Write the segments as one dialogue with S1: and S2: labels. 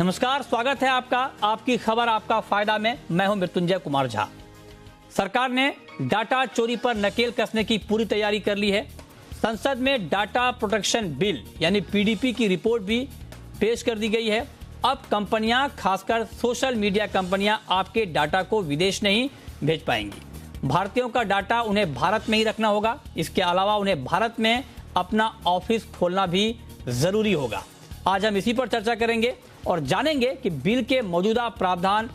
S1: नमस्कार, स्वागत है आपका आपकी खबर आपका फायदा में। मैं हूं मृत्युंजय कुमार झा। सरकार ने डाटा चोरी पर नकेल कसने की पूरी तैयारी कर ली है। संसद में डाटा प्रोटेक्शन बिल यानी पीडीपी की रिपोर्ट भी पेश कर दी गई है। अब कंपनियां, खासकर सोशल मीडिया कंपनियां, आपके डाटा को विदेश नहीं भेज पाएंगी। भारतीयों का डाटा उन्हें भारत में ही रखना होगा। इसके अलावा उन्हें भारत में अपना ऑफिस खोलना भी जरूरी होगा। आज हम इसी पर चर्चा करेंगे और जानेंगे कि बिल के मौजूदा प्रावधान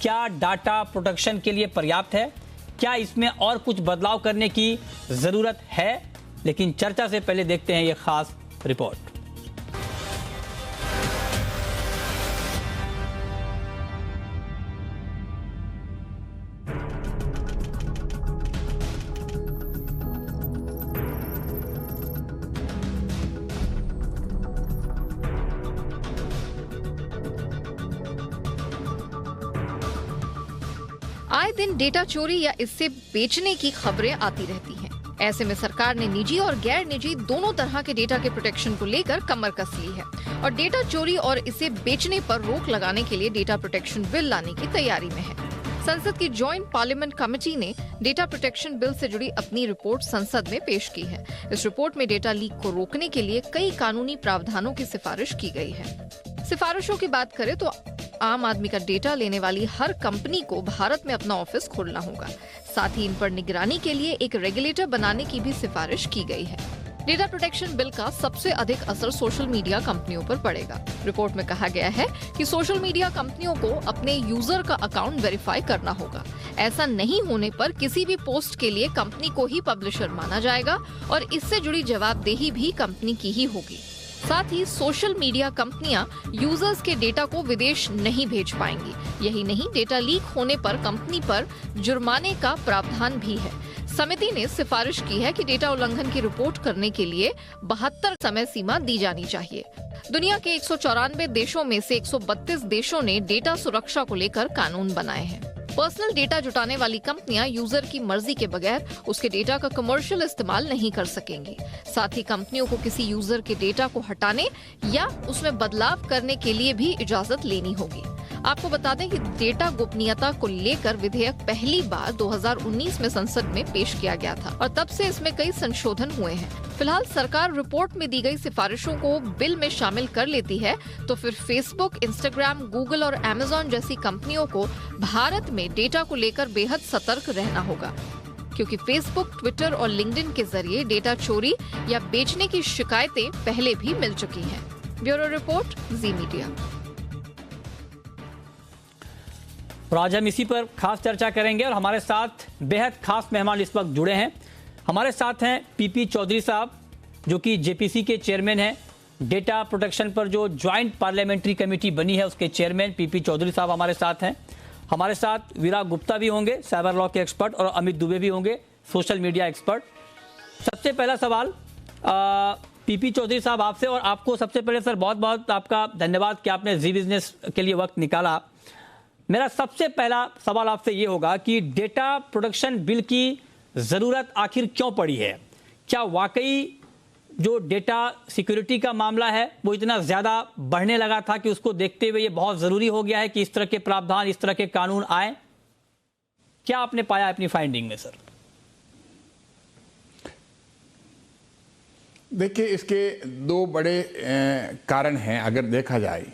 S1: क्या डाटा प्रोटेक्शन के लिए पर्याप्त है, क्या इसमें और कुछ बदलाव करने की जरूरत है। लेकिन चर्चा से पहले देखते हैं ये खास रिपोर्ट।
S2: आए दिन डेटा चोरी या इससे बेचने की खबरें आती रहती हैं। ऐसे में सरकार ने निजी और गैर निजी दोनों तरह के डेटा के प्रोटेक्शन को लेकर कमर कस ली है और डेटा चोरी और इसे बेचने पर रोक लगाने के लिए डेटा प्रोटेक्शन बिल लाने की तैयारी में है। संसद की जॉइंट पार्लियामेंट कमेटी ने डेटा प्रोटेक्शन बिल से जुड़ी अपनी रिपोर्ट संसद में पेश की है। इस रिपोर्ट में डेटा लीक को रोकने के लिए कई कानूनी प्रावधानों की सिफारिश की गई है। सिफारिशों की बात करें तो आम आदमी का डेटा लेने वाली हर कंपनी को भारत में अपना ऑफिस खोलना होगा। साथ ही इन पर निगरानी के लिए एक रेगुलेटर बनाने की भी सिफारिश की गई है। डेटा प्रोटेक्शन बिल का सबसे अधिक असर सोशल मीडिया कंपनियों पर पड़ेगा। रिपोर्ट में कहा गया है कि सोशल मीडिया कंपनियों को अपने यूजर का अकाउंट वेरीफाई करना होगा। ऐसा नहीं होने पर किसी भी पोस्ट के लिए कंपनी को ही पब्लिशर माना जाएगा और इससे जुड़ी जवाबदेही भी कंपनी की ही होगी। साथ ही सोशल मीडिया कंपनियां यूजर्स के डेटा को विदेश नहीं भेज पाएंगी। यही नहीं, डेटा लीक होने पर कंपनी पर जुर्माने का प्रावधान भी है। समिति ने सिफारिश की है कि डेटा उल्लंघन की रिपोर्ट करने के लिए 72 समय सीमा दी जानी चाहिए। दुनिया के 194 देशों में से 132 देशों ने डेटा सुरक्षा को लेकर कानून बनाए हैं। पर्सनल डेटा जुटाने वाली कंपनियां यूजर की मर्जी के बगैर उसके डेटा का कमर्शियल इस्तेमाल नहीं कर सकेंगी। साथ ही कंपनियों को किसी यूजर के डेटा को हटाने या उसमें बदलाव करने के लिए भी इजाजत लेनी होगी। आपको बता दें कि डेटा गोपनीयता को लेकर विधेयक पहली बार 2019 में संसद में पेश किया गया था और तब से इसमें कई संशोधन हुए हैं। फिलहाल सरकार रिपोर्ट में दी गई सिफारिशों को बिल में शामिल कर लेती है तो फिर फेसबुक, इंस्टाग्राम, गूगल और अमेज़न जैसी कंपनियों को भारत में डेटा को लेकर बेहद सतर्क रहना होगा, क्योंकि फेसबुक, ट्विटर और लिंक्डइन के जरिए डेटा चोरी या बेचने की शिकायतें पहले भी मिल चुकी हैं। ब्यूरो रिपोर्ट, जी मीडिया।
S1: और आज हम इसी पर खास चर्चा करेंगे और हमारे साथ बेहद खास मेहमान इस वक्त जुड़े हैं। हमारे साथ हैं पीपी चौधरी साहब, जो कि जेपीसी के चेयरमैन हैं। डेटा प्रोटेक्शन पर जो ज्वाइंट पार्लियामेंट्री कमेटी बनी है उसके चेयरमैन पीपी चौधरी साहब हमारे साथ हैं। हमारे साथ वीरा गुप्ता भी होंगे, साइबर लॉ के एक्सपर्ट, और अमित दुबे भी होंगे, सोशल मीडिया एक्सपर्ट। सबसे पहला सवाल पीपी चौधरी साहब आपसे, और आपको सबसे पहले सर बहुत बहुत आपका धन्यवाद कि आपने जी बिजनेस के लिए वक्त निकाला। मेरा सबसे पहला सवाल आपसे ये होगा कि डेटा प्रोटेक्शन बिल की ज़रूरत आखिर क्यों पड़ी है? क्या वाकई जो डेटा सिक्योरिटी का मामला है वो इतना ज़्यादा बढ़ने लगा था कि उसको देखते हुए ये बहुत ज़रूरी हो गया है कि इस तरह के प्रावधान, इस तरह के कानून आए? क्या आपने पाया अपनी फाइंडिंग में सर?
S3: देखिए, इसके दो बड़े कारण हैं अगर देखा जाए।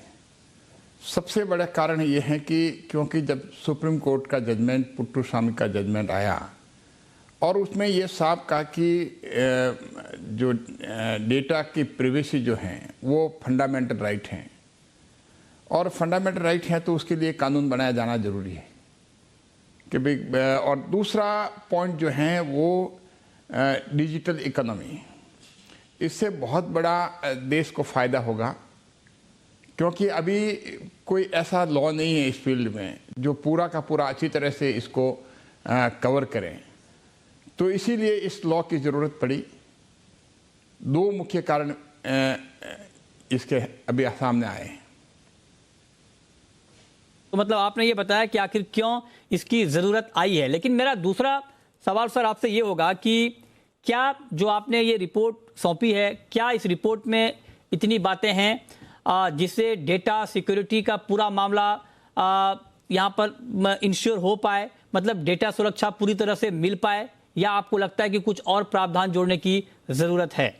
S3: सबसे बड़ा कारण ये है कि क्योंकि जब सुप्रीम कोर्ट का जजमेंट, पुट्टुस्वामी का जजमेंट आया और उसमें ये साफ कहा कि जो डेटा की प्राइवेसी जो है वो फंडामेंटल राइट हैं और फंडामेंटल राइट है तो उसके लिए कानून बनाया जाना जरूरी है कि भाई। और दूसरा पॉइंट जो है वो डिजिटल इकोनॉमी, इससे बहुत बड़ा देश को फ़ायदा होगा, क्योंकि अभी कोई ऐसा लॉ नहीं है इस फील्ड में जो पूरा का पूरा अच्छी तरह से इसको कवर करें। तो इसीलिए इस लॉ की ज़रूरत पड़ी। दो मुख्य कारण इसके अभी सामने आए हैं।
S1: तो मतलब आपने ये बताया कि आखिर क्यों इसकी ज़रूरत आई है, लेकिन मेरा दूसरा सवाल सर आपसे ये होगा कि क्या जो आपने ये रिपोर्ट सौंपी है, क्या इस रिपोर्ट में इतनी बातें हैं जिससे डेटा सिक्योरिटी का पूरा मामला यहाँ पर इंश्योर हो पाए, मतलब डेटा सुरक्षा पूरी तरह से मिल पाए, या आपको लगता है कि कुछ और प्रावधान जोड़ने की जरूरत है?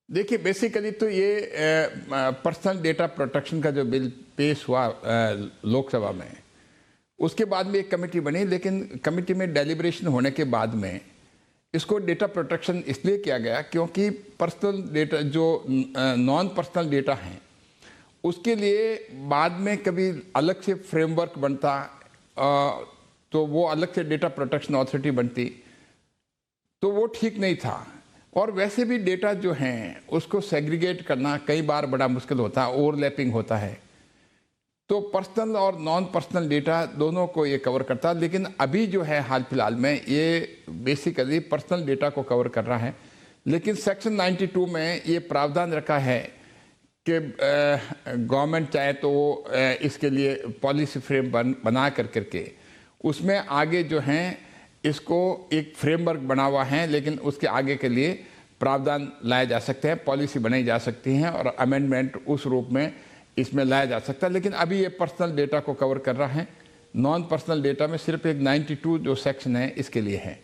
S3: देखिए, बेसिकली तो ये पर्सनल डेटा प्रोटेक्शन का जो बिल पेश हुआ लोकसभा में, उसके बाद में एक कमेटी बनी, लेकिन कमेटी में डेलिब्रेशन होने के बाद में इसको डेटा प्रोटेक्शन इसलिए किया गया क्योंकि पर्सनल डेटा जो नॉन पर्सनल डेटा हैं उसके लिए बाद में कभी अलग से फ्रेमवर्क बनता, तो वो अलग से डेटा प्रोटेक्शन अथॉरिटी बनती, तो वो ठीक नहीं था। और वैसे भी डेटा जो हैं उसको सेग्रीगेट करना कई बार बड़ा मुश्किल होता है, ओवरलैपिंग होता है, तो पर्सनल और नॉन पर्सनल डेटा दोनों को ये कवर करता है। लेकिन अभी जो है हाल फिलहाल में ये बेसिकली पर्सनल डेटा को कवर कर रहा है, लेकिन सेक्शन 92 में ये प्रावधान रखा है कि गवर्नमेंट चाहे तो वो इसके लिए पॉलिसी फ्रेम बना करके उसमें आगे जो हैं इसको एक फ्रेमवर्क बना हुआ है, लेकिन उसके आगे के लिए प्रावधान लाए जा सकते हैं, पॉलिसी बनाई जा सकती हैं और अमेंडमेंट उस रूप में इसमें लाया जा सकता है। लेकिन अभी ये पर्सनल डेटा को कवर कर रहा है, नॉन पर्सनल डेटा में सिर्फ एक 92 जो सेक्शन है इसके लिए है।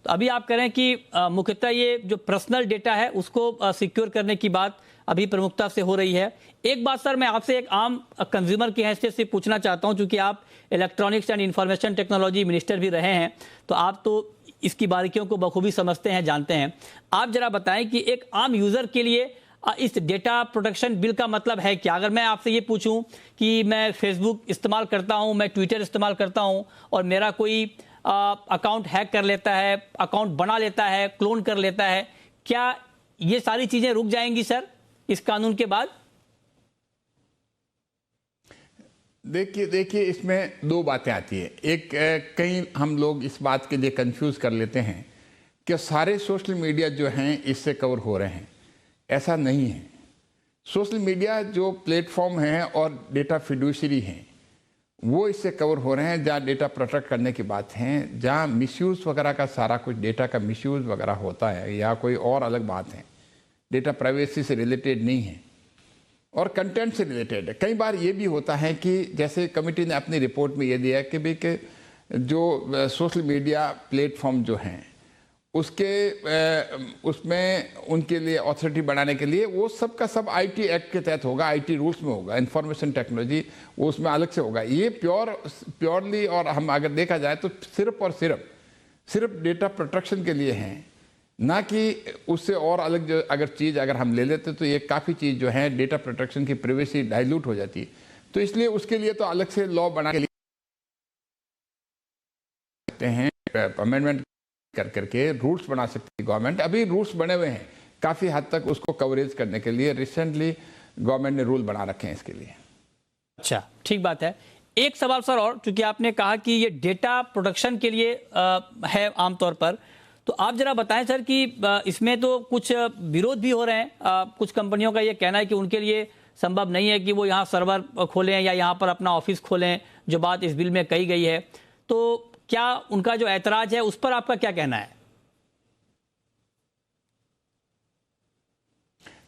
S1: तो अभी आप कह रहे हैं कि मुख्यतः ये जो पर्सनल डेटा है उसको सिक्योर करने की बात अभी प्रमुखता से हो रही है। एक बात सर, मैं आपसे एक आम कंज्यूमर की हैसियत से पूछना चाहता हूं, क्योंकि आप electronics and information technology minister भी रहे हैं, तो आप तो इसकी बारीकियों को बखूबी समझते हैं, जानते हैं। आप जरा बताएं कि एक आम यूजर के लिए इस डेटा प्रोटेक्शन बिल का मतलब है क्या? अगर मैं आपसे ये पूछूं कि मैं फेसबुक इस्तेमाल करता हूं, मैं ट्विटर इस्तेमाल करता हूं और मेरा कोई अकाउंट हैक कर लेता है, अकाउंट बना लेता है, क्लोन कर लेता है, क्या ये सारी चीजें रुक जाएंगी सर इस कानून के बाद?
S3: देखिए इसमें दो बातें आती है। एक, कहीं हम लोग इस बात के लिए कंफ्यूज कर लेते हैं कि सारे सोशल मीडिया जो हैं इससे कवर हो रहे हैं। ऐसा नहीं है। सोशल मीडिया जो प्लेटफॉर्म हैं और डेटा फिड्यूशरी हैं वो इससे कवर हो रहे हैं, जहाँ डेटा प्रोटेक्ट करने की बात है, जहाँ मिसयूज़ वगैरह का सारा कुछ डेटा का मिसयूज़ वगैरह होता है या कोई और अलग बात है, डेटा प्राइवेसी से रिलेटेड नहीं है और कंटेंट से रिलेटेड है। कई बार ये भी होता है कि जैसे कमेटी ने अपनी रिपोर्ट में ये दिया है कि भाई कि जो सोशल मीडिया प्लेटफॉर्म जो हैं उसमें उनके लिए अथॉरिटी बनाने के लिए वो सब का सब आईटी एक्ट के तहत होगा, आईटी रूल्स में होगा, इंफॉर्मेशन टेक्नोलॉजी वो उसमें अलग से होगा। ये प्योरली और हम अगर देखा जाए तो सिर्फ और सिर्फ डेटा प्रोटेक्शन के लिए हैं, ना कि उससे और अलग जो अगर चीज़ अगर हम ले लेते तो ये काफ़ी चीज़ जो है डेटा प्रोटेक्शन की प्राइवेसी डाइल्यूट हो जाती है। तो इसलिए उसके लिए तो अलग से लॉ बना के लिए हैं, अमेंडमेंट करके रूल्स बना सकती है गवर्नमेंट। अभी रूल्स बने हुए हैं काफ़ी हद तक उसको कवरेज करने के लिए। रिसेंटली गवर्नमेंट ने रूल बना रखे हैं इसके लिए।
S1: अच्छा, ठीक बात है। एक सवाल सर और, क्योंकि आपने कहा कि ये डेटा प्रोटेक्शन के लिए है आमतौर पर, तो आप जरा बताएं सर कि इसमें तो कुछ विरोध भी हो रहे हैं। कुछ कंपनियों का ये कहना है कि उनके लिए संभव नहीं है कि वो यहाँ सर्वर खोलें या यहाँ पर अपना ऑफिस खोलें, जो बात इस बिल में कही गई है। तो क्या उनका जो ऐतराज है उस पर आपका क्या कहना है?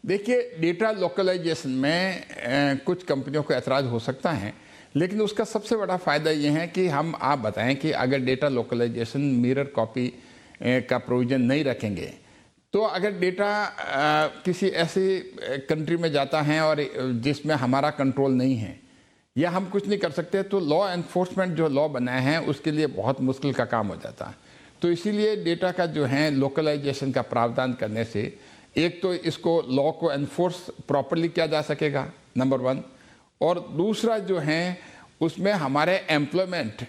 S3: देखिए, डेटा लोकलाइजेशन में कुछ कंपनियों को ऐतराज हो सकता है, लेकिन उसका सबसे बड़ा फायदा ये है कि आप बताएं कि अगर डेटा लोकलाइजेशन मिरर कॉपी का प्रोविजन नहीं रखेंगे तो अगर डेटा किसी ऐसी कंट्री में जाता है और जिसमें हमारा कंट्रोल नहीं है या हम कुछ नहीं कर सकते, तो लॉ एनफोर्समेंट जो लॉ बनाए हैं उसके लिए बहुत मुश्किल का काम हो जाता है। तो इसीलिए डेटा का जो है लोकलाइजेशन का प्रावधान करने से एक तो इसको लॉ को एनफोर्स प्रॉपरली किया जा सकेगा, नंबर 1, और दूसरा जो है उसमें हमारे एम्प्लॉयमेंट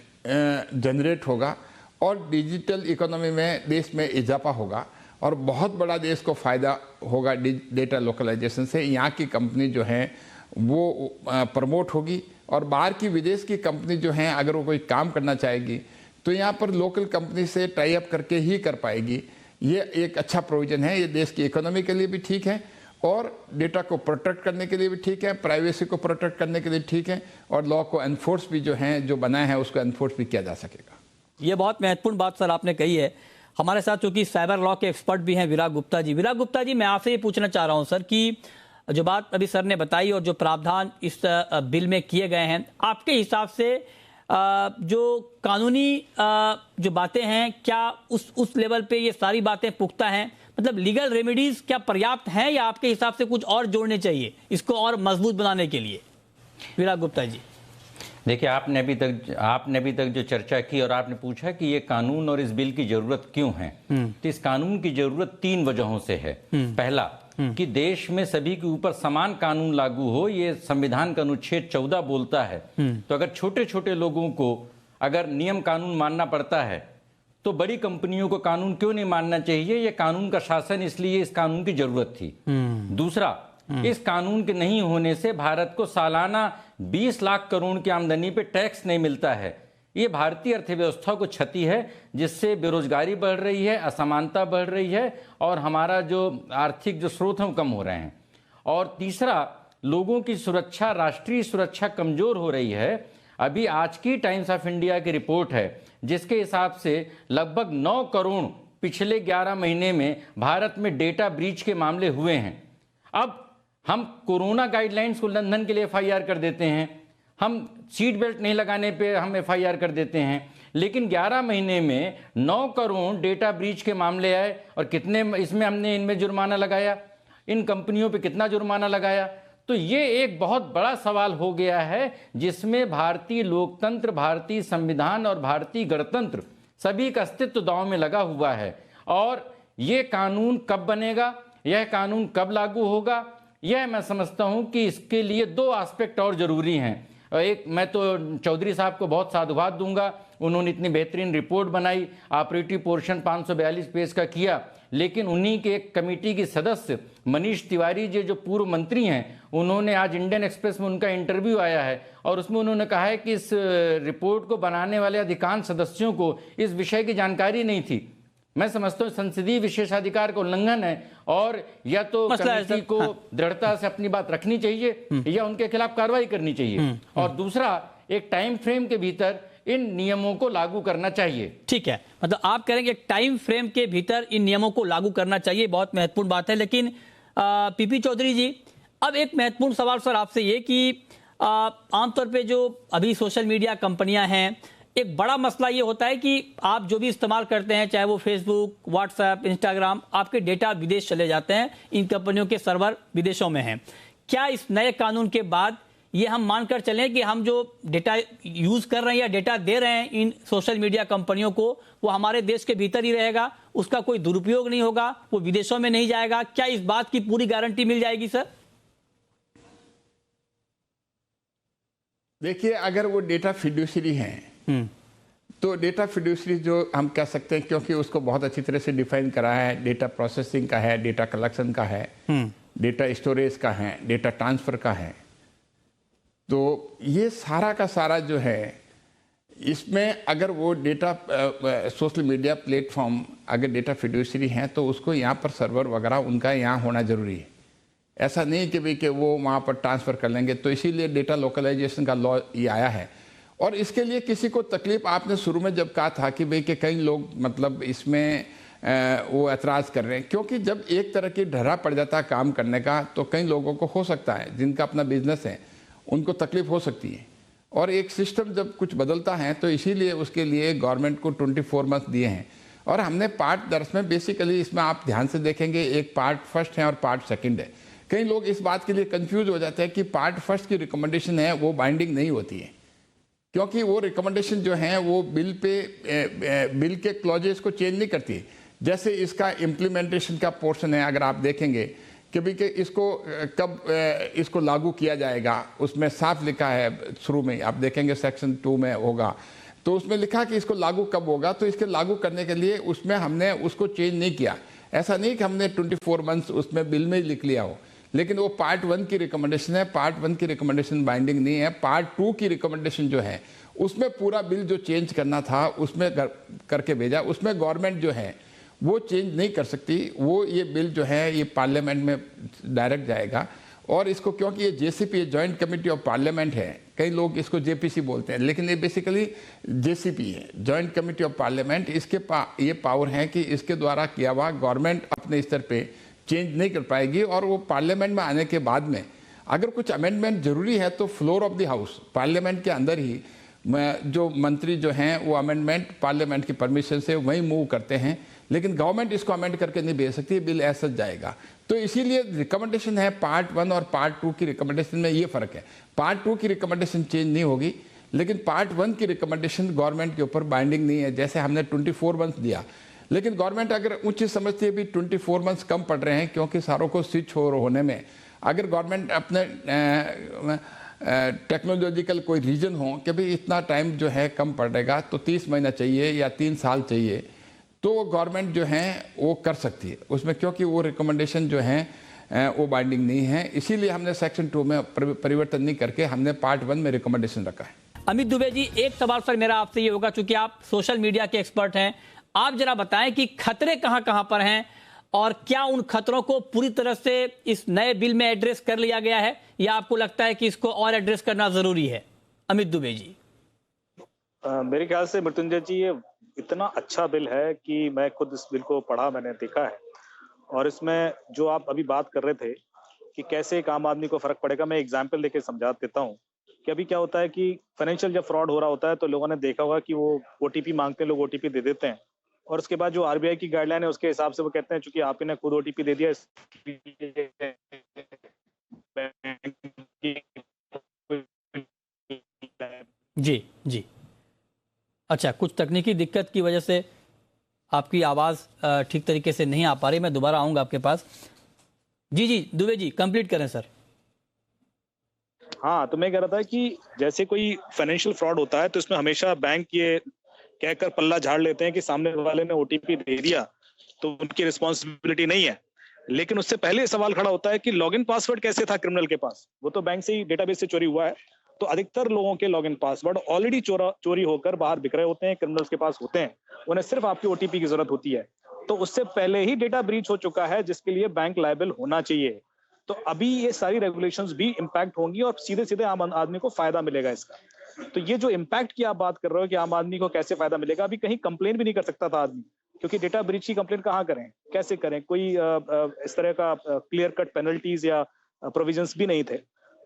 S3: जनरेट होगा और डिजिटल इकोनॉमी में देश में इजाफा होगा और बहुत बड़ा देश को फ़ायदा होगा डेटा लोकलाइजेशन से। यहाँ की कंपनी जो है वो प्रमोट होगी और बाहर की विदेश की कंपनी जो है अगर वो कोई काम करना चाहेगी तो यहाँ पर लोकल कंपनी से टाई अप करके ही कर पाएगी। ये एक अच्छा प्रोविज़न है, ये देश की इकोनॉमी के लिए भी ठीक है और डेटा को प्रोटेक्ट करने के लिए भी ठीक है, प्राइवेसी को प्रोटेक्ट करने के लिए ठीक है, और लॉ को एनफोर्स भी जो है जो बनाया है उसको एनफोर्स भी किया जा सकेगा।
S1: ये बहुत महत्वपूर्ण बात सर आपने कही है। हमारे साथ चूंकि साइबर लॉ के एक्सपर्ट भी हैं विराग गुप्ता जी। विराग गुप्ता जी, मैं आपसे ये पूछना चाह रहा हूं सर कि जो बात अभी सर ने बताई और जो प्रावधान इस बिल में किए गए हैं, आपके हिसाब से जो कानूनी जो बातें हैं, क्या उस लेवल पे ये सारी बातें पुख्ता हैं? मतलब लीगल रेमेडीज क्या पर्याप्त हैं या आपके हिसाब से कुछ और जोड़ने चाहिए इसको और मजबूत बनाने के लिए? विराग गुप्ता जी।
S4: देखिए, आपने अभी तक जो चर्चा की और आपने पूछा कि ये कानून और इस बिल की जरूरत क्यों है, तो इस कानून की जरूरत 3 वजहों से है। पहला, कि देश में सभी के ऊपर समान कानून लागू हो, ये संविधान का अनुच्छेद 14 बोलता है। तो अगर छोटे छोटे लोगों को अगर नियम कानून मानना पड़ता है तो बड़ी कंपनियों को कानून क्यों नहीं मानना चाहिए? ये कानून का शासन, इसलिए इस कानून की जरूरत थी। दूसरा, इस कानून के नहीं होने से भारत को सालाना 20 लाख करोड़ की आमदनी पे टैक्स नहीं मिलता है। ये भारतीय अर्थव्यवस्था को क्षति है, जिससे बेरोजगारी बढ़ रही है, असमानता बढ़ रही है और हमारा जो आर्थिक जो स्रोत हैं वो कम हो रहे हैं। और तीसरा, लोगों की सुरक्षा, राष्ट्रीय सुरक्षा कमजोर हो रही है। अभी आज की टाइम्स ऑफ इंडिया की रिपोर्ट है जिसके हिसाब से लगभग 9 करोड़ पिछले 11 महीने में भारत में डेटा ब्रीच के मामले हुए हैं। अब हम कोरोना गाइडलाइंस को उल्लंघन के लिए एफआईआर कर देते हैं, हम सीट बेल्ट नहीं लगाने पे हम एफआईआर कर देते हैं, लेकिन 11 महीने में 9 करोड़ डेटा ब्रीच के मामले आए और कितने इसमें हमने इनमें जुर्माना लगाया, इन कंपनियों पे कितना जुर्माना लगाया। तो ये एक बहुत बड़ा सवाल हो गया है जिसमें भारतीय लोकतंत्र, भारतीय संविधान और भारतीय गणतंत्र सभी का अस्तित्व दांव में लगा हुआ है। और ये कानून कब बनेगा, यह कानून कब लागू होगा, यह मैं समझता हूं कि इसके लिए 2 एस्पेक्ट और जरूरी हैं। एक, मैं तो चौधरी साहब को बहुत साधुवाद दूंगा, उन्होंने इतनी बेहतरीन रिपोर्ट बनाई, ऑपरेटिव पोर्शन 542 पेज का किया, लेकिन उन्हीं के एक कमेटी के सदस्य मनीष तिवारी जी जो पूर्व मंत्री हैं, उन्होंने आज इंडियन एक्सप्रेस में उनका इंटरव्यू आया है और उसमें उन्होंने कहा है कि इस रिपोर्ट को बनाने वाले अधिकांश सदस्यों को इस विषय की जानकारी नहीं थी। मैं समझता हूँ संसदीय विशेषाधिकार का उल्लंघन है और या तो कमेटी को दृढ़ता से अपनी बात रखनी चाहिए या उनके खिलाफ कार्रवाई करनी चाहिए। और दूसरा, एक टाइम फ्रेम के भीतर इन नियमों को लागू करना चाहिए।
S1: ठीक है, मतलब आप करेंगे एक टाइम फ्रेम के भीतर इन नियमों को लागू करना चाहिए, बहुत महत्वपूर्ण बात है। लेकिन पीपी चौधरी जी, अब एक महत्वपूर्ण सवाल सर आपसे ये कि आमतौर पे जो अभी सोशल मीडिया कंपनियां हैं, एक बड़ा मसला ये होता है कि आप जो भी इस्तेमाल करते हैं, चाहे वो फेसबुक, व्हाट्सएप, इंस्टाग्राम, आपके डेटा विदेश चले जाते हैं, इन कंपनियों के सर्वर विदेशों में हैं। क्या इस नए कानून के बाद ये हम मानकर चलें कि हम जो डेटा यूज कर रहे हैं या डेटा दे रहे हैं इन सोशल मीडिया कंपनियों को, वो हमारे देश के भीतर ही रहेगा, उसका कोई दुरुपयोग नहीं होगा, वो विदेशों में नहीं जाएगा? क्या इस बात की पूरी गारंटी मिल जाएगी सर?
S3: देखिए, अगर वो डेटा फिड्यूशरी हैं तो डेटा फिड्यूशरी जो हम कह सकते हैं, क्योंकि उसको बहुत अच्छी तरह से डिफाइन करा है, डेटा प्रोसेसिंग का है, डेटा कलेक्शन का है, डेटा स्टोरेज का है, डेटा ट्रांसफर का है। तो ये सारा का सारा जो है, इसमें अगर वो डेटा सोशल मीडिया प्लेटफॉर्म अगर डेटा फिड्यूशरी हैं तो उसको यहाँ पर सर्वर वगैरह उनका यहाँ होना जरूरी है। ऐसा नहीं कि भाई कि वो वहाँ पर ट्रांसफ़र कर लेंगे। तो इसीलिए डेटा लोकलाइजेशन का लॉ ये आया है। और इसके लिए किसी को तकलीफ, आपने शुरू में जब कहा था कि भाई कि कई लोग मतलब इसमें वो एतराज़ कर रहे हैं, क्योंकि जब एक तरह की ढर्रा पड़ जाता है काम करने का तो कई लोगों को हो सकता है, जिनका अपना बिजनेस है, उनको तकलीफ हो सकती है। और एक सिस्टम जब कुछ बदलता है तो इसीलिए उसके लिए गवर्नमेंट को 24 मंथ दिए हैं। और हमने पार्ट दर्स में बेसिकली इसमें आप ध्यान से देखेंगे, एक पार्ट फर्स्ट है और पार्ट सेकंड है। कई लोग इस बात के लिए कंफ्यूज हो जाते हैं कि पार्ट फर्स्ट की रिकमेंडेशन है वो बाइंडिंग नहीं होती है, क्योंकि वो रिकमेंडेशन जो है वो बिल के क्लॉजेस को चेंज नहीं करती। जैसे इसका इम्प्लीमेंटेशन का पोर्शन है, अगर आप देखेंगे कि भाई कि इसको कब इसको लागू किया जाएगा, उसमें साफ लिखा है शुरू में, आप देखेंगे सेक्शन 2 में होगा, तो उसमें लिखा कि इसको लागू कब होगा। तो इसके लागू करने के लिए उसमें हमने उसको चेंज नहीं किया। ऐसा नहीं कि हमने 24 मंथ्स उसमें बिल में लिख लिया हो, लेकिन वो पार्ट 1 की रिकमेंडेशन है। पार्ट 1 की रिकमेंडेशन बाइंडिंग नहीं है। पार्ट 2 की रिकमेंडेशन जो है उसमें पूरा बिल जो चेंज करना था उसमें करके भेजा। उसमें गवर्नमेंट जो है वो चेंज नहीं कर सकती। वो ये बिल जो है ये पार्लियामेंट में डायरेक्ट जाएगा। और इसको क्योंकि ये JCP joint committee of parliament है, कई लोग इसको जेपीसी बोलते हैं, लेकिन ये बेसिकली जेसीपी है, जॉइंट कमेटी ऑफ पार्लियामेंट। इसके ये पावर है कि इसके द्वारा किया हुआ गवर्नमेंट अपने स्तर पे चेंज नहीं कर पाएगी, और वो पार्लियामेंट में आने के बाद में अगर कुछ अमेंडमेंट जरूरी है तो floor of the house, parliament के अंदर ही जो मंत्री जो हैं वो अमेंडमेंट पार्लियामेंट की परमिशन से वहीं मूव करते हैं, लेकिन गवर्नमेंट इसको अमेंड करके नहीं भेज सकती, बिल ऐसा जाएगा। तो इसीलिए रिकमेंडेशन है पार्ट 1 और पार्ट 2 की रिकमेंडेशन में ये फ़र्क है। पार्ट 2 की रिकमेंडेशन चेंज नहीं होगी, लेकिन पार्ट 1 की रिकमेंडेशन गवर्नमेंट के ऊपर बाइंडिंग नहीं है। जैसे हमने 24 मंथ्स दिया, लेकिन गवर्नमेंट अगर उचित समझती है भी 24 मंथ्स कम पड़ रहे हैं, क्योंकि सारों को स्विच होने में अगर गवर्नमेंट अपने टेक्नोलॉजिकल कोई रीजन हो कि भाई इतना टाइम जो है कम पड़ेगा, तो 30 महीना चाहिए या 3 साल चाहिए, तो गवर्नमेंट जो है वो कर सकती है उसमें, क्योंकि वो रिकमेंडेशन जो है वो बाइंडिंग नहीं है। इसीलिए हमने सेक्शन 2 में परिवर्तन नहीं करके हमने पार्ट 1 में रिकमेंडेशन रखा है।
S1: अमित दुबे जी, एक सवाल सर मेरा आपसे ये होगा, चूंकि आप सोशल मीडिया के एक्सपर्ट हैं, आप जरा बताएं कि खतरे कहां कहां पर हैं और क्या उन खतरों को पूरी तरह से इस नए बिल में एड्रेस कर लिया गया है, या आपको लगता है कि इसको और एड्रेस करना जरूरी है? अमित दुबे जी।
S5: मेरे ख्याल से मृत्युंजय जी, ये इतना अच्छा बिल है कि मैं खुद इस बिल को पढ़ा, मैंने देखा है, और इसमें जो आप अभी बात कर रहे थे कि कैसे एक आम आदमी को फर्क पड़ेगा, मैं एग्जाम्पल देके समझा देता हूँ कि अभी क्या होता है कि फाइनेंशियल जब फ्रॉड हो रहा होता है तो लोगों ने देखा होगा कि वो ओटीपी मांगते हैं, लोग ओटीपी दे देते हैं, और उसके बाद जो आरबीआई की गाइडलाइन है उसके हिसाब से वो कहते हैं चूंकि आपने खुद ओटीपी दे दिया,
S1: जी जी, अच्छा, कुछ तकनीकी दिक्कत की वजह से आपकी आवाज ठीक तरीके से नहीं आ पा रही, मैं दोबारा आऊंगा आपके पास। जी जी दुबे जी, कंप्लीट करें सर।
S5: हाँ, तो मैं कह रहा था कि जैसे कोई फाइनेंशियल फ्रॉड होता है तो इसमें हमेशा बैंक ये कहकर पल्ला झाड़ लेते हैं कि सामने वाले ने ओटीपी दे दिया तो उनकी रिस्पॉन्सिबिलिटी नहीं है, लेकिन उससे पहले सवाल खड़ा होता है कि लॉगिन पासवर्ड कैसे था क्रिमिनल के पास, वो तो बैंक से ही डेटाबेस से चोरी हुआ है, तो अधिकतर लोगों के लॉगिन पासवर्ड ऑलरेडी चोरी होकर बाहर बिक रहे होते हैं, क्रिमिनल्स के पास होते हैं, उन्हें सिर्फ आपकी ओटीपी की जरूरत होती है, तो उससे पहले ही डेटा ब्रीच हो चुका है, जिसके लिए बैंक लायबल होना चाहिए। तो अभी ये सारी रेगुलेशंस भी इम्पैक्ट होंगी और सीधे सीधे आम आदमी को फायदा मिलेगा इसका। तो ये जो इम्पैक्ट की आप बात कर रहे हो कि आम आदमी को कैसे फायदा मिलेगा, अभी कहीं कंप्लेन भी नहीं कर सकता था आदमी, क्योंकि डेटा ब्रीच की कंप्लेन कहाँ करें, कैसे करें, कोई इस तरह का क्लियर कट पेनल्टीज या प्रोविजंस भी नहीं थे।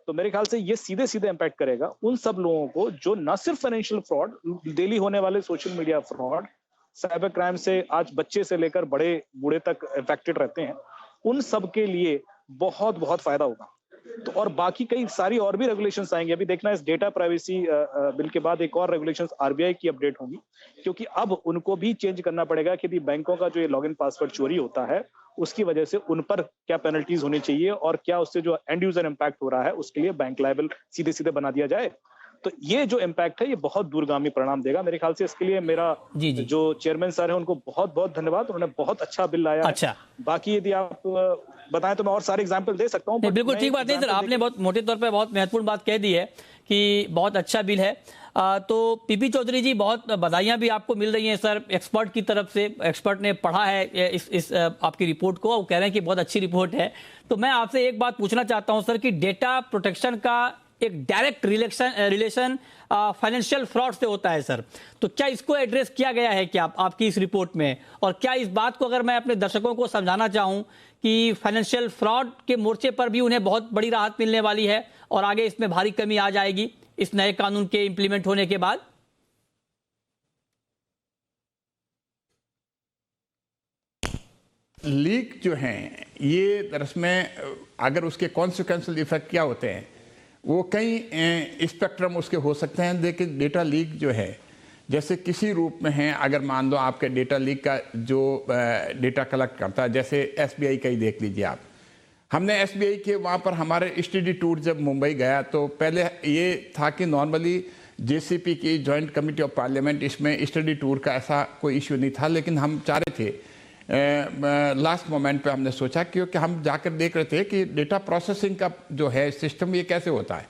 S5: तो मेरे ख्याल से ये सीधे सीधे इम्पैक्ट करेगा उन सब लोगों को जो न सिर्फ फाइनेंशियल फ्रॉड, डेली होने वाले social media fraud, cyber crime से आज बच्चे से लेकर बड़े बूढ़े तक इफेक्टेड रहते हैं, उन सब के लिए बहुत बहुत फायदा होगा। तो और बाकी कई सारी और भी रेगुलेशंस आएंगे, अभी देखना इस डेटा प्राइवेसी बिल के बाद एक और रेगुलेशंस आरबीआई की अपडेट होंगी, क्योंकि अब उनको भी चेंज करना पड़ेगा कि बैंकों का जो ये लॉगिन पासवर्ड चोरी होता है उसकी वजह से उन पर क्या पेनल्टीज होनी चाहिए और क्या उससे जो एंड यूजर इम्पैक्ट हो रहा है उसके लिए बैंक लायबल सीधे सीधे बना दिया जाए। तो ये जो इम्पैक्ट है ये बहुत दूरगामी परिणाम देगा मेरे ख्याल से। इसके लिए मेरा जो चेयरमैन सर है उनको बहुत बहुत धन्यवाद, उन्होंने बहुत अच्छा बिल लाया। अच्छा, बाकी यदि आप बताएं तो मैं और सारे एग्जाम्पल दे सकता हूँ।
S1: बिल्कुल ठीक बात है सर, आपने बहुत मोटे तौर पर बहुत महत्वपूर्ण बात कह दी है कि बहुत अच्छा बिल है। तो पीपी चौधरी जी, बहुत बधाइयां भी आपको मिल रही हैं सर एक्सपर्ट की तरफ से। एक्सपर्ट ने पढ़ा है इस आपकी रिपोर्ट को, वो कह रहे हैं कि बहुत अच्छी रिपोर्ट है। तो मैं आपसे एक बात पूछना चाहता हूं सर कि डेटा प्रोटेक्शन का एक डायरेक्ट रिलेशन फाइनेंशियल फ्रॉड से होता है सर, तो क्या इसको एड्रेस किया गया है क्या आपकी इस रिपोर्ट में? और क्या इस बात को अगर मैं अपने दर्शकों को समझाना चाहूं कि फाइनेंशियल फ्रॉड के मोर्चे पर भी उन्हें बहुत बड़ी राहत मिलने वाली है और आगे इसमें भारी कमी आ जाएगी इस नए कानून के इंप्लीमेंट होने के बाद?
S3: लीक जो हैं ये दरअसल में अगर उसके कॉन्सिक्वेंशियल इफेक्ट क्या होते हैं वो कई स्पेक्ट्रम उसके हो सकते हैं। लेकिन डेटा लीक जो है जैसे किसी रूप में है, अगर मान दो आपके डेटा लीक का जो डेटा कलेक्ट करता है, जैसे एसबीआई का ही देख लीजिए आप। हमने एसबीआई के वहाँ पर हमारे स्टडी टूर जब मुंबई गया तो पहले ये था कि नॉर्मली जेसीपी की जॉइंट कमेटी ऑफ पार्लियामेंट इसमें स्टडी टूर का ऐसा कोई इश्यू नहीं था, लेकिन हम चाह रहे थे लास्ट मोमेंट पे हमने सोचा क्योंकि हम जाकर देख रहे थे कि डेटा प्रोसेसिंग का जो है सिस्टम ये कैसे होता है।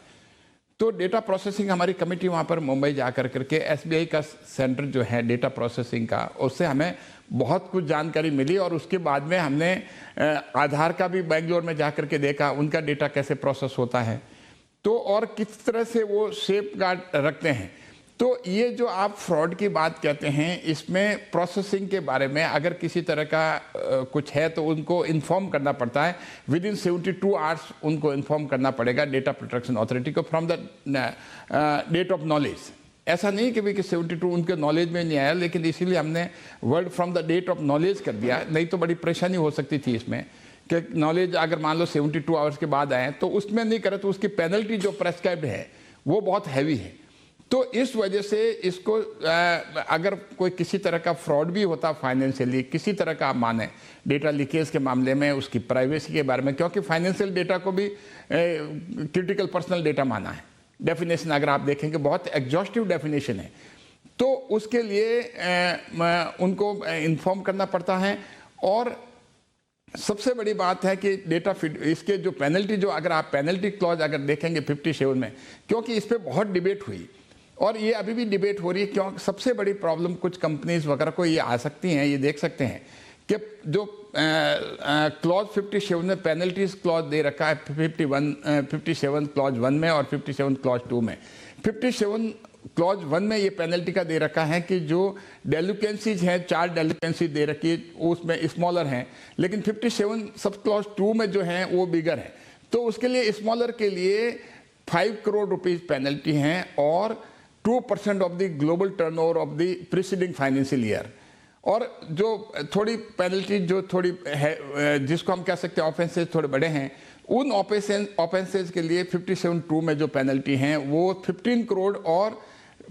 S3: तो डेटा प्रोसेसिंग हमारी कमेटी वहाँ पर मुंबई जा करके एसबीआई का सेंटर जो है डेटा प्रोसेसिंग का, उससे हमें बहुत कुछ जानकारी मिली। और उसके बाद में हमने आधार का भी बेंगलोर में जा करके देखा उनका डेटा कैसे प्रोसेस होता है। तो और किस तरह से वो सेफ गार्ड रखते हैं। तो ये जो आप फ्रॉड की बात कहते हैं, इसमें प्रोसेसिंग के बारे में अगर किसी तरह का कुछ है तो उनको इन्फॉर्म करना पड़ता है, विद इन 72 आवर्स उनको इन्फॉर्म करना पड़ेगा डेटा प्रोटेक्शन अथॉरिटी को from the date of knowledge. ऐसा नहीं कि भाई कि 72 उनके नॉलेज में नहीं आया, लेकिन इसीलिए हमने word from the date of knowledge कर दिया, नहीं तो बड़ी परेशानी हो सकती थी इसमें कि नॉलेज अगर मान लो 72 आवर्स के बाद आए तो उसमें नहीं करे तो उसकी पेनल्टी जो प्रेस्क्राइब्ड है वो बहुत हैवी है। तो इस वजह से इसको अगर कोई किसी तरह का फ्रॉड भी होता फाइनेंशियली, किसी तरह का आप माने डेटा लीकेज के मामले में, उसकी प्राइवेसी के बारे में, क्योंकि फाइनेंशियल डेटा को भी क्रिटिकल पर्सनल डेटा माना है। डेफिनेशन अगर आप देखेंगे बहुत एग्जॉस्टिव डेफिनेशन है, तो उसके लिए उनको इन्फॉर्म करना पड़ता है। और सबसे बड़ी बात है कि डेटा फीड, इसके जो पेनल्टी, जो अगर आप पेनल्टी क्लॉज अगर देखेंगे 57 में, क्योंकि इस पर बहुत डिबेट हुई और ये अभी भी डिबेट हो रही है, क्योंकि सबसे बड़ी प्रॉब्लम कुछ कंपनीज वगैरह को ये आ सकती हैं, ये देख सकते हैं कि जो क्लॉज 57 में पेनल्टीज क्लॉज दे रखा है 57 क्लॉज 1 में और 57 क्लॉज 2 में। 57 क्लॉज 1 में ये पेनल्टी का दे रखा है कि जो डेलिक्वेंसीज हैं, 4 डेलिक्वेंसी दे रखी है, उसमें स्मॉलर हैं, लेकिन 57 सब क्लॉज 2 में जो है वो बिगर है। तो उसके लिए स्मॉलर के लिए 5 करोड़ रुपीज पेनल्टी हैं और 2% of the global turnover of the preceding financial year. और जो थोड़ी पेनल्टी जो थोड़ी है, जिसको हम कह सकते हैं ऑफेंसेज थोड़े बड़े हैं, उन ऑफेंसेज के लिए 57(2) में जो पेनल्टी हैं वो 15 करोड़ और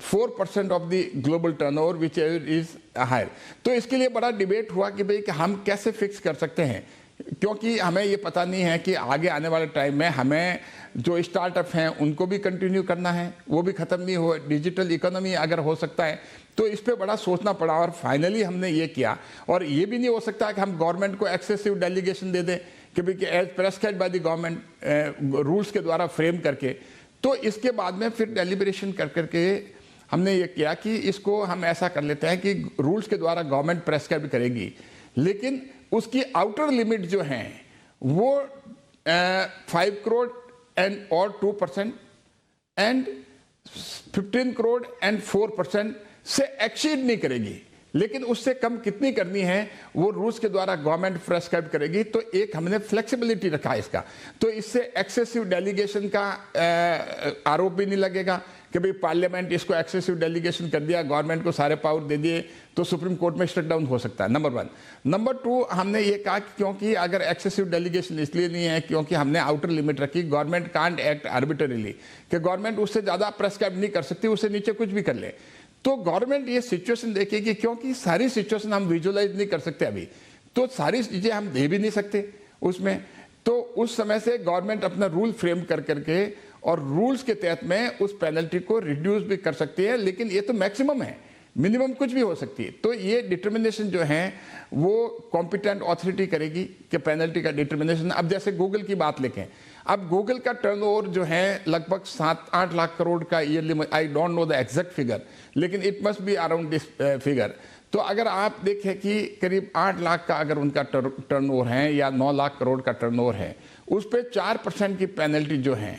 S3: 4% of the global turnover which is higher. तो इसके लिए बड़ा डिबेट हुआ कि भाई कि हम कैसे फिक्स कर सकते हैं, क्योंकि हमें ये पता नहीं है कि आगे आने वाले टाइम में हमें जो स्टार्टअप हैं उनको भी कंटिन्यू करना है, वो भी ख़त्म नहीं हो, डिजिटल इकोनॉमी अगर हो सकता है तो इस पे बड़ा सोचना पड़ा। और फाइनली हमने ये किया। और ये भी नहीं हो सकता कि हम गवर्नमेंट को एक्सेसिव डेलीगेशन दे दें कि भाई as prescribed by the government rules के द्वारा फ्रेम करके। तो इसके बाद में फिर डेलिब्रेशन कर करके हमने ये किया कि इसको हम ऐसा कर लेते हैं कि रूल्स के द्वारा गवर्नमेंट प्रेस्क्राइब करेगी, लेकिन उसकी आउटर लिमिट जो है वो 5 करोड़ एंड और 2% एंड 15 करोड़ एंड 4% से एक्सीड नहीं करेगी, लेकिन उससे कम कितनी करनी है वो रूल्स के द्वारा गवर्नमेंट प्रेस्क्राइब करेगी। तो एक हमने फ्लेक्सिबिलिटी रखा है इसका, तो इससे एक्सेसिव डेलीगेशन का आरोप भी नहीं लगेगा कि भाई पार्लियामेंट इसको एक्सेसिव डेलीगेशन कर दिया, गवर्नमेंट को सारे पावर दे दिए तो सुप्रीम कोर्ट में स्ट्रक डाउन हो सकता है, नंबर 1। नंबर 2, हमने ये कहा कि क्योंकि अगर एक्सेसिव डेलीगेशन इसलिए नहीं है क्योंकि हमने आउटर लिमिट रखी, गवर्नमेंट कांट एक्ट आर्बिट्रेरीली, कि गवर्नमेंट उससे ज़्यादा प्रेस्क्राइब नहीं कर सकती, उससे नीचे कुछ भी कर ले। तो गवर्नमेंट ये सिचुएशन देखेगी, क्योंकि सारी सिचुएशन हम विजुअलाइज नहीं कर सकते अभी, तो सारी चीज़ें हम दे भी नहीं सकते उसमें। तो उस समय से गवर्नमेंट अपना रूल फ्रेम कर करके और रूल्स के तहत में उस पेनल्टी को रिड्यूस भी कर सकती है, लेकिन ये तो मैक्सिमम है, मिनिमम कुछ भी हो सकती है। तो ये डिटर्मिनेशन जो है वो कॉम्पिटेंट अथॉरिटी करेगी कि पेनल्टी का डिटर्मिनेशन। अब जैसे गूगल की बात लें, अब गूगल का टर्नओवर जो है लगभग 7-8 लाख करोड़ का yearly, I don't know the exact figure, लेकिन it must be around this figure. तो अगर आप देखें कि करीब 8 लाख का अगर उनका टर्नओवर है या 9 लाख करोड़ का टर्नओवर है, उस पर 4% की पेनल्टी जो है,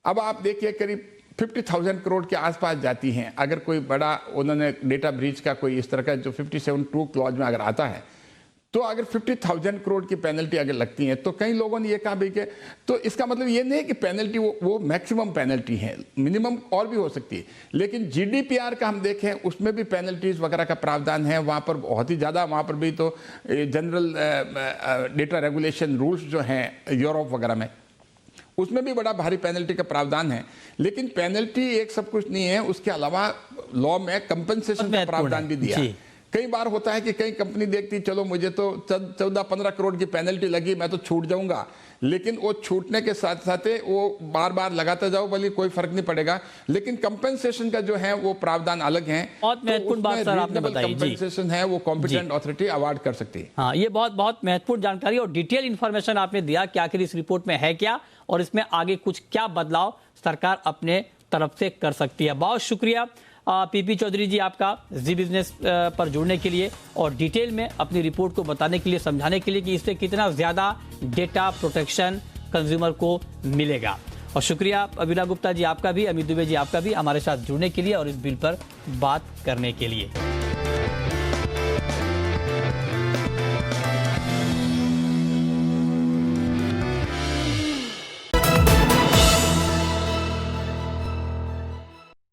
S3: अब आप देखिए करीब 50,000 करोड़ के आसपास जाती हैं। अगर कोई बड़ा उन्होंने डेटा ब्रीच का कोई इस तरह का जो 57(2) क्लॉज में अगर आता है, तो अगर 50,000 करोड़ की पेनल्टी अगर लगती है, तो कई लोगों ने ये कहा भाई कि तो इसका मतलब ये नहीं है कि पेनल्टी वो मैक्सिमम पेनल्टी है, मिनिमम और भी हो सकती है। लेकिन GDPR का हम देखें उसमें भी पेनल्टीज वगैरह का प्रावधान है, वहाँ पर बहुत ही ज़्यादा, वहाँ पर भी तो जनरल डेटा रेगुलेशन रूल्स जो हैं यूरोप वगैरह में, उसमें भी बड़ा भारी पेनल्टी का प्रावधान है। लेकिन पेनल्टी एक सब कुछ नहीं है, उसके अलावा लॉ में कंपनसेशन का प्रावधान भी दिया। कई बार होता है कि कई कंपनी देखती चलो मुझे तो 14-15 करोड़ की पेनल्टी लगी, मैं तो छूट जाऊंगा, लेकिन वो छूटने के साथ साथ वो बार बार लगाते जाओ, भले कोई फर्क नहीं पड़ेगा, लेकिन कंपनसेशन का जो है वो प्रावधान अलग है।
S1: बहुत महत्वपूर्ण बात सर आपने बताई।
S3: कंपनसेशन है वो कॉम्पिटेंट अथॉरिटी अवार्ड कर सकती है।
S1: हाँ, ये बहुत महत्वपूर्ण जानकारी और डिटेल इंफॉर्मेशन आपने दिया कि आखिर इस रिपोर्ट में है क्या और इसमें आगे कुछ क्या बदलाव सरकार अपने तरफ से कर सकती है। बहुत शुक्रिया पीपी चौधरी जी आपका जी बिजनेस पर जुड़ने के लिए और डिटेल में अपनी रिपोर्ट को बताने के लिए, समझाने के लिए कि इससे कितना ज्यादा डेटा प्रोटेक्शन कंज्यूमर को मिलेगा। और शुक्रिया अभिला गुप्ता जी आपका भी, अमित दुबे जी आपका भी हमारे साथ जुड़ने के लिए और इस बिल पर बात करने के लिए।